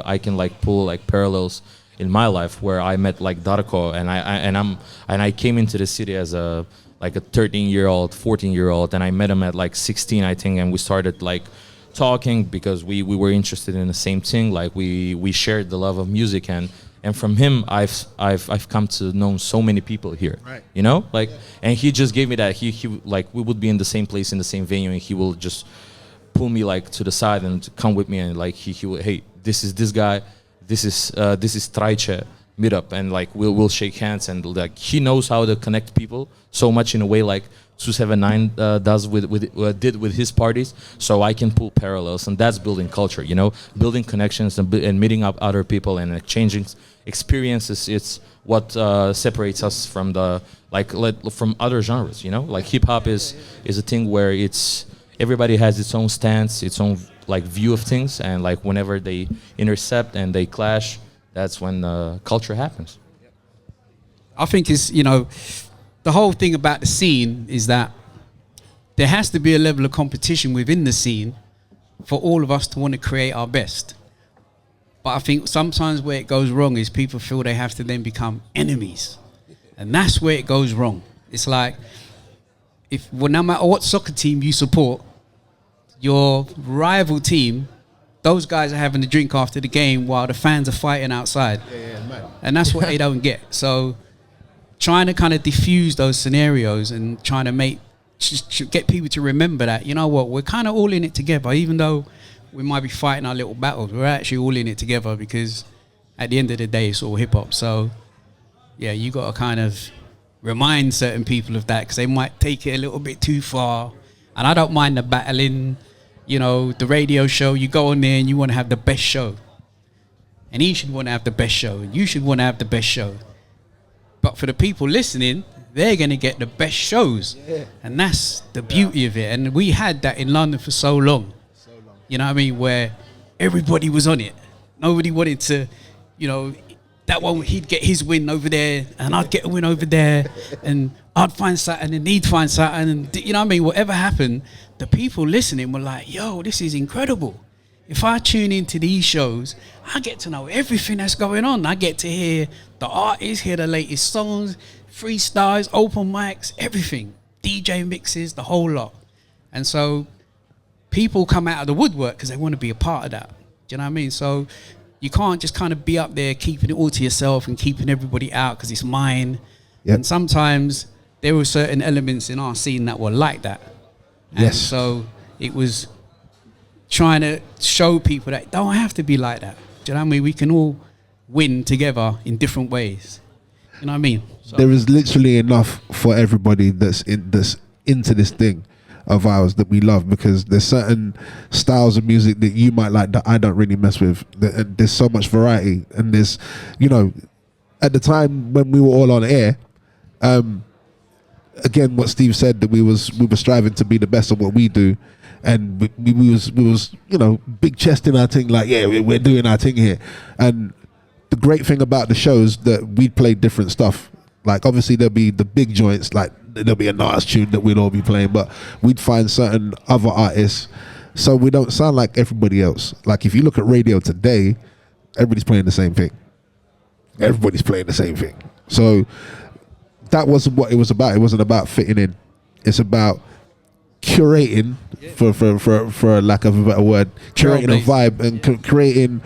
I can like pull like parallels in my life where I met like Darko, and I came into the city as a 13-year-old, 14-year-old, and I met him at like 16, I think, and we started like talking because we were interested in the same thing. Like we shared the love of music, and from him I've come to know so many people here. Right. You know, like, and he just gave me that. He like, we would be in the same place in the same venue, and he will just pull me like to the side and to come with me, and like he will, hey, this is this guy, this is Trajce, meet up, and like we'll shake hands, and like he knows how to connect people so much in a way like 279 did with his parties. So I can pull parallels, and that's building culture, you know, building connections and meeting up other people and exchanging experiences. It's what separates us from from other genres, you know. Like hip hop is a thing where everybody has its own stance, its own like view of things, and like whenever they intercept and they clash, that's when culture happens. I think it's, you know, the whole thing about the scene is that there has to be a level of competition within the scene for all of us to want to create our best. But I think sometimes where it goes wrong is people feel they have to then become enemies. And that's where it goes wrong. It's like, no matter what soccer team you support, your rival team those guys are having a drink after the game while the fans are fighting outside. And that's what they don't get. So trying to kind of diffuse those scenarios and trying to get people to remember that, you know what, we're kind of all in it together. Even though we might be fighting our little battles, we're actually all in it together, because at the end of the day, it's all hip-hop. So yeah, you got to kind of remind certain people of that, because they might take it a little bit too far. And I don't mind the battling, you know, the radio show. You go on there and you want to have the best show, and he should want to have the best show, and you should want to have the best show. But for the people listening, they're going to get the best shows. And that's the beauty of it. And we had that in London for so long. You know what I mean? Where everybody was on it. Nobody wanted to, you know, that one, he'd get his win over there and I'd get a win over there, and I'd find something and he'd find something, and you know what I mean? Whatever happened, the people listening were like, yo, this is incredible. If I tune into these shows, I get to know everything that's going on. I get to hear the artists, hear the latest songs, freestyles, open mics, everything. DJ mixes, the whole lot. And so people come out of the woodwork because they want to be a part of that. Do you know what I mean? So you can't just kind of be up there keeping it all to yourself and keeping everybody out because it's mine. Yep. And sometimes there were certain elements in our scene that were like that. And yes. So it was trying to show people that it don't have to be like that. Do you know what I mean? We can all win together in different ways. You know what I mean? So there is literally enough for everybody that's into this thing of ours that we love, because there's certain styles of music that you might like that I don't really mess with. There's so much variety, and there's, you know, at the time when we were all on air, again, what Steve said, that we were striving to be the best of what we do, and we was you know, big chest in our thing, like, yeah, we're doing our thing here. And the great thing about the shows that we played different stuff. Like, obviously there'll be the big joints, like there'll be a Nas tune that we'd all be playing, but we'd find certain other artists, so we don't sound like everybody else. Like, if you look at radio today, everybody's playing the same thing. Everybody's playing the same thing. So that wasn't what it was about. It wasn't about fitting in. It's about curating, for lack of a better word, curating a vibe and creating.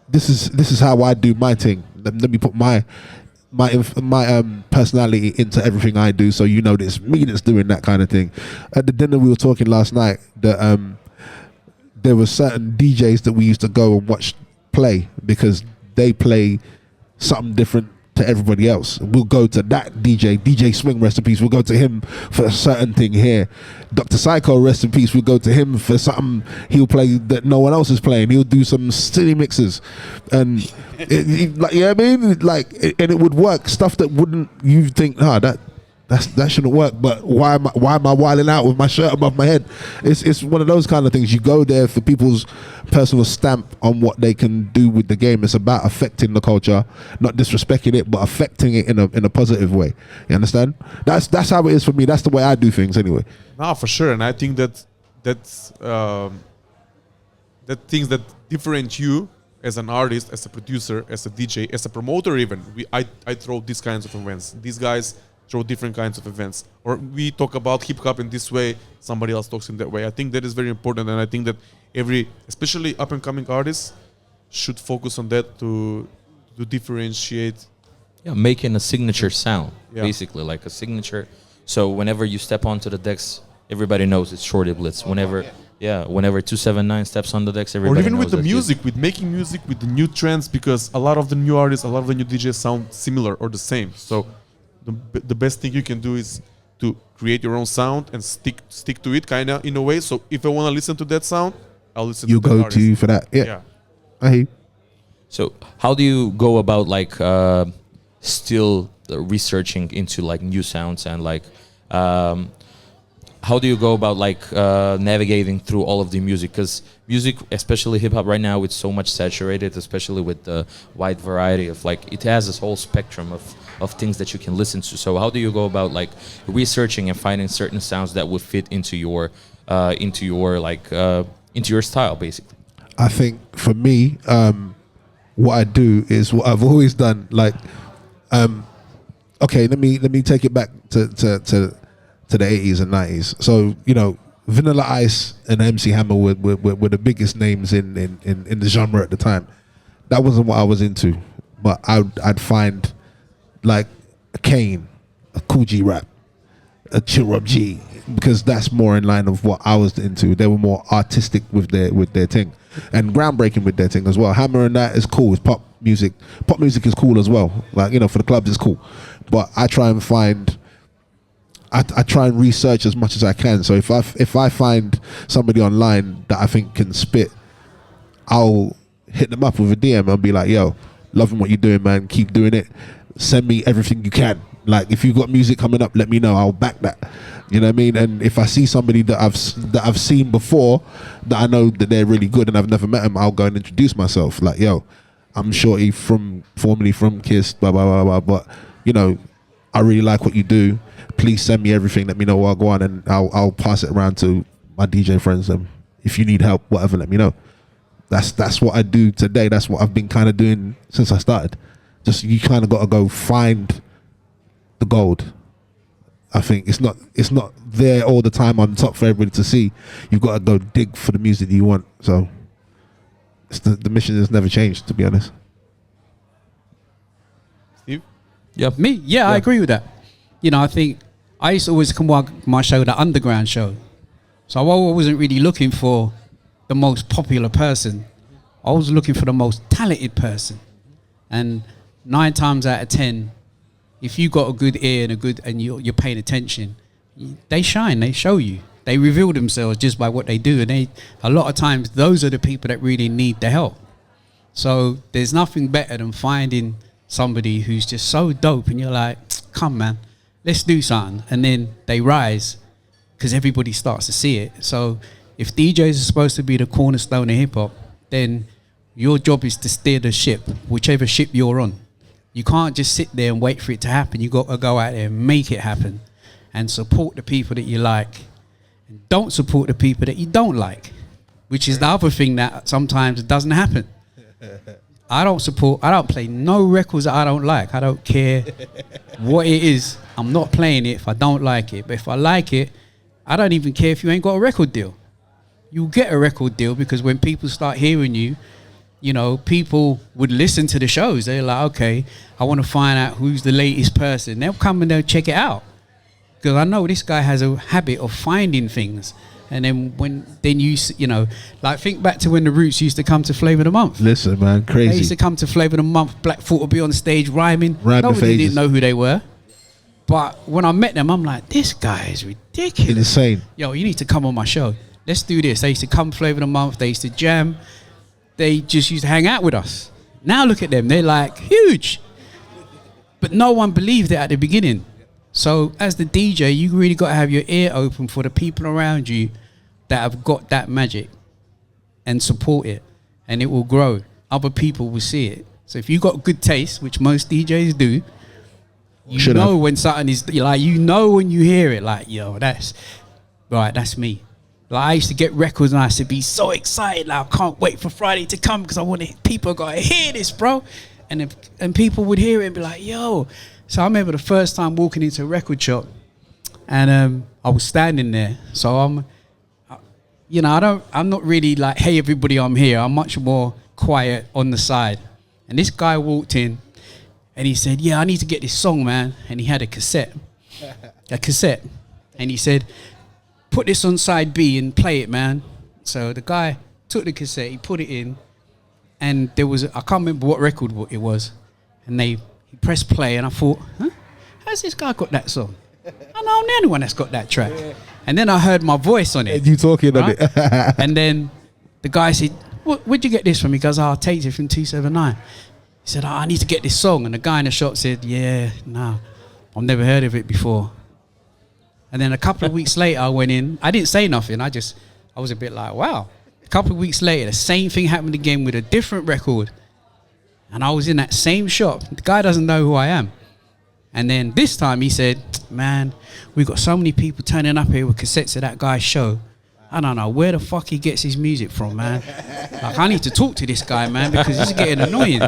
This is how I do my thing. Let me put my personality into everything I do, so you know that it's me that's doing that kind of thing. At the dinner we were talking last night that there were certain DJs that we used to go and watch play because they play something different to everybody else. We'll go to that DJ Swing, rest in peace, we'll go to him for a certain thing here. Dr. Psycho, rest in peace, we'll go to him for something he'll play that no one else is playing. He'll do some silly mixes, and like, you know what I mean? Like, and it would work, stuff that wouldn't, you think, that shouldn't work, but why am I wilding out with my shirt above my head? It's one of those kind of things. You go there for people's personal stamp on what they can do with the game. It's about affecting the culture, not disrespecting it, but affecting it in a positive way. You understand? That's how it is for me. That's the way I do things anyway. No, for sure. And I think that's things that differentiate you as an artist, as a producer, as a DJ, as a promoter even. I throw these kinds of events. These guys throw different kinds of events. Or we talk about hip-hop in this way, somebody else talks in that way. I think that is very important, and I think that especially up-and-coming artists, should focus on that to differentiate. Yeah, making a signature sound, basically, like a signature. So whenever you step onto the decks, everybody knows it's Shortee Blitz. Whenever 279 steps on the decks, everybody knows. Or even with the music, with making music, with the new trends, because a lot of the new artists, a lot of the new DJs sound similar or the same. So the best thing you can do is to create your own sound and stick to it, kind of, in a way. So if I want to listen to that sound, I'll listen to that artist. You go to you for that. Yeah. I hear you. So how do you go about, like, still researching into, like, new sounds, and, like, how do you go about, like, navigating through all of the music? Because music, especially hip-hop right now, it's so much saturated, especially with the wide variety of, like, it has this whole spectrum of things that you can listen to. So how do you go about, like, researching and finding certain sounds that would fit into your style, basically? I think for me, what I do is what I've always done. Like, okay, let me take it back to the 80s and 90s. So, you know, Vanilla Ice and MC Hammer were the biggest names in the genre at the time. That wasn't what I was into, but I'd find like a Kane, a Cool G Rap, a Chill Up G, because that's more in line of what I was into. They were more artistic with their thing, and groundbreaking with their thing as well. Hammer and that is cool. It's pop music. Pop music is cool as well. Like, you know, for the clubs it's cool. But I try and find, I try and research as much as I can. So if I find somebody online that I think can spit, I'll hit them up with a DM and be like, yo, loving what you're doing, man. Keep doing it. Send me everything you can. Like, if you've got music coming up, let me know. I'll back that. You know what I mean? And if I see somebody that I've seen before, that I know that they're really good and I've never met them, I'll go and introduce myself. Like, yo, I'm Shortee formerly from Kiss, blah, blah, blah, blah. But, you know, I really like what you do. Please send me everything. Let me know where I'll go on, and I'll pass it around to my DJ friends. And if you need help, whatever, let me know. That's what I do today. That's what I've been kind of doing since I started. Just, you kind of got to go find the gold. I think it's not there all the time on top for everybody to see. You've got to go dig for the music that you want. So it's the mission has never changed, to be honest. Steve? Yep. Me? Yeah, I agree with that. You know, I think I used to always come on my show, the underground show. So I wasn't really looking for the most popular person. I was looking for the most talented person. And 9 times out of 10, if you got a good ear and you're paying attention, they shine, they show you. They reveal themselves just by what they do. And a lot of times, those are the people that really need the help. So there's nothing better than finding somebody who's just so dope and you're like, come man, let's do something. And then they rise because everybody starts to see it. So if DJs are supposed to be the cornerstone of hip hop, then your job is to steer the ship, whichever ship you're on. You can't just sit there and wait for it to happen. You got to go out there and make it happen and support the people that you like. And don't support the people that you don't like, which is the other thing that sometimes doesn't happen. I don't play no records that I don't like. I don't care what it is. I'm not playing it if I don't like it. But if I like it, I don't even care if you ain't got a record deal. You get a record deal because when people start hearing you, you know, people would listen to the shows. They're like, okay, I want to find out who's the latest person. They'll come and they'll check it out. Because I know this guy has a habit of finding things. And then you know, like think back to when the Roots used to come to Flavour of the Month. Listen, man, crazy. They used to come to Flavour of the Month. Blackfoot would be on stage rhyming. Nobody didn't know who they were. But when I met them, I'm like, this guy is ridiculous. Insane. Yo, you need to come on my show. Let's do this. They used to come Flavour of the Month. They used to jam. They just used to hang out with us. Now look at them. They're like huge. But no one believed it at the beginning. So as the DJ, you really got to have your ear open for the people around you that have got that magic and support it. And it will grow. Other people will see it. So if you got good taste, which most DJs do, you know when something is like, you know when you hear it, like, yo, that's me. Like I used to get records and I used to be so excited, like I can't wait for Friday to come because I want people got to hear this, bro. And people would hear it and be like, yo. So I remember the first time walking into a record shop and I was standing there. So I'm not really like, hey everybody, I'm here. I'm much more quiet on the side. And this guy walked in and he said, yeah, I need to get this song, man. And he had a cassette. And he said, put this on side B and play it, man. So the guy took the cassette, he put it in, and there was, I can't remember what record it was, and he pressed play, and I thought, huh? How's this guy got that song? I know I'm the only one that's got that track. And then I heard my voice on it. You talking on it. And then the guy said, where'd you get this from? He goes, I'll take it from 279. He said, I need to get this song. And the guy in the shop said, yeah, no, I've never heard of it before. And then a couple of weeks later, I went in. I didn't say nothing. I was a bit like, wow. A couple of weeks later, the same thing happened again with a different record. And I was in that same shop. The guy doesn't know who I am. And then this time he said, man, we've got so many people turning up here with cassettes of that guy's show. I don't know where the fuck he gets his music from, man. Like, I need to talk to this guy, man, because this is getting annoying.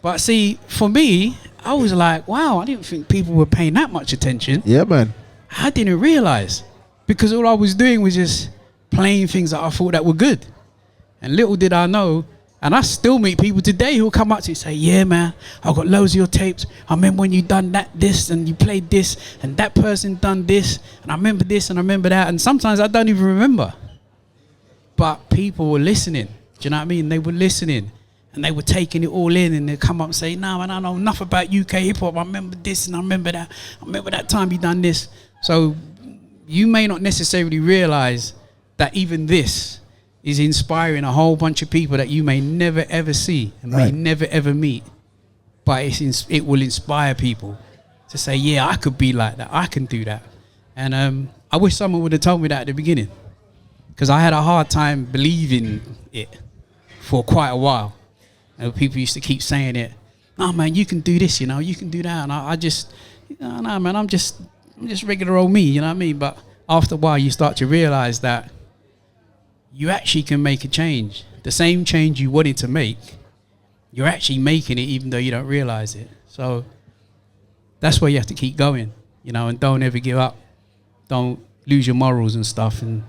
But see, for me, I was like, wow, I didn't think people were paying that much attention. Yeah, man. I didn't realize. because all I was doing was just playing things that I thought that were good. And little did I know, and I still meet people today who'll come up to you and say, yeah, man, I've got loads of your tapes. I remember when you done this, and you played this, and that person done this, and I remember this, and I remember that. And sometimes I don't even remember. But people were listening. Do you know what I mean? They were listening, and they were taking it all in, and they'd come up and say, nah, man, I know enough about UK hip-hop. I remember this, and I remember that. I remember that time you done this. So you may not necessarily realize that even this is inspiring a whole bunch of people that you may never ever see and may never ever meet, but it will inspire people to say, yeah, I could be like that, I can do that. And I wish someone would have told me that at the beginning, because I had a hard time believing it for quite a while. And people used to keep saying it, no, man, you can do this, you know, you can do that. And I just, no, man, I'm just regular old me, you know what I mean? But after a while, you start to realize that you actually can make a change. The same change you wanted to make, you're actually making it even though you don't realize it. So that's why you have to keep going, you know, and don't ever give up. Don't lose your morals and stuff, and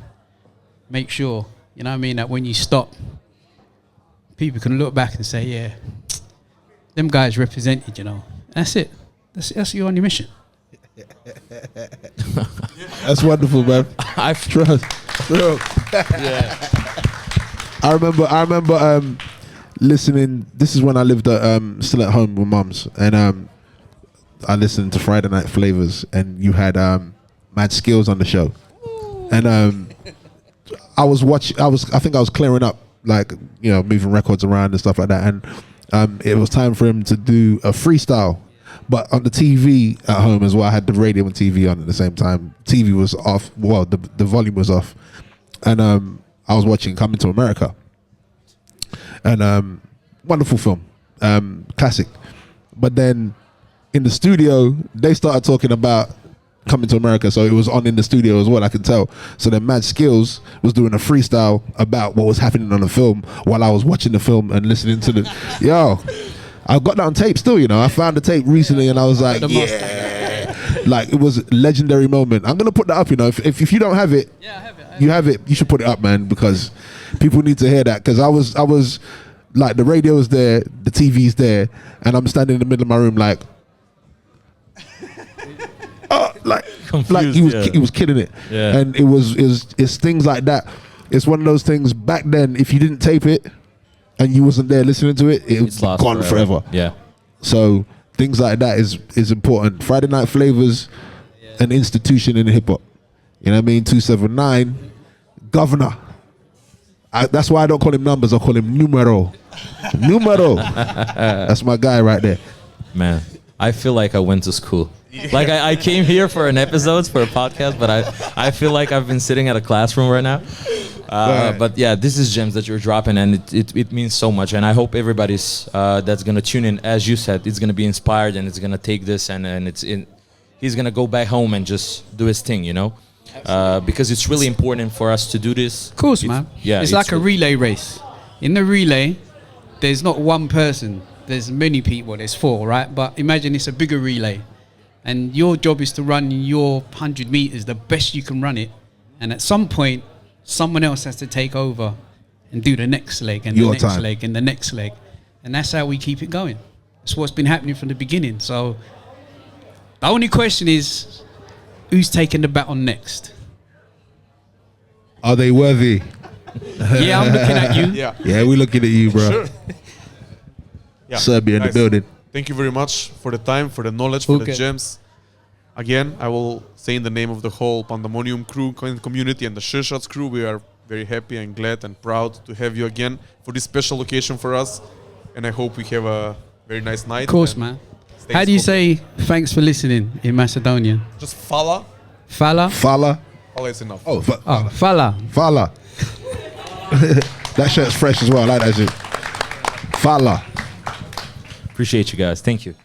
make sure, you know what I mean, that when you stop, people can look back and say, yeah, them guys represented, you know. That's it. That's you on your mission. That's wonderful, man. I've Trust. yeah. I remember listening. This is when I lived still at home with mums, and I listened to Friday Night Flavors, and you had Mad Skills on the show, and I think I was clearing up, like, you know, moving records around and stuff like that, and it was time for him to do a freestyle. But on the TV at home as well, I had the radio and TV on at the same time. TV was off. Well, the volume was off, and I was watching Coming to America, and wonderful film, classic. But then in the studio, they started talking about Coming to America, so it was on in the studio as well, I could tell. So then Mad Skills was doing a freestyle about what was happening on the film while I was watching the film and listening to the yo. I got that on tape still, you know. I found the tape recently and I was like, yeah. Like, it was a legendary moment. I'm going to put that up, you know. If you don't have it, Yeah, I have it. you have it, you should put it up, man, because people need to hear that. Because I was like, the radio's there, the TV's there, and I'm standing in the middle of my room like, oh, like, Confused, like he was killing it. Yeah. And it's things like that. It's one of those things back then, if you didn't tape it, and you wasn't there listening to it, it's lost gone forever. Yeah. So things like that is important. Friday Night Flavors, an institution in hip hop. You know what I mean? 279, Governor. That's why I don't call him numbers. I call him numero. Numero. That's my guy right there. Man, I feel like I went to school. Like I came here for an episode, for a podcast, but I feel like I've been sitting at a classroom right now. But yeah, this is gems that you're dropping, and it means so much. And I hope everybody's that's gonna tune in, as you said, it's gonna be inspired, and it's gonna take this, and he's gonna go back home and just do his thing, you know, because it's really important for us to do this. Of course, man. Yeah, it's like a relay race. In the relay, there's not one person. There's many people. There's 4, right? But imagine it's a bigger relay, and your job is to run your 100 meters the best you can run it, and at some point, someone else has to take over and do the next leg and the next leg and the next leg. And that's how we keep it going. That's what's been happening from the beginning. So the only question is, who's taking the baton next? Are they worthy? Yeah, I'm looking at you. Yeah, we're looking at you, bro. sure. Yeah, Serbia in the building. Thank you very much for the time, for the knowledge, for the gems. Again, I will say in the name of the whole Pandamonium crew, community, and the Sure Shotz crew, we are very happy and glad and proud to have you again for this special occasion for us. And I hope we have a very nice night. Of course, man. How do you say thanks for listening in Macedonian? Just fala. Fala? Fala. Fala is enough. Oh, Fala. Fala. That shirt's fresh as well. I like that shit. Fala. Appreciate you guys. Thank you.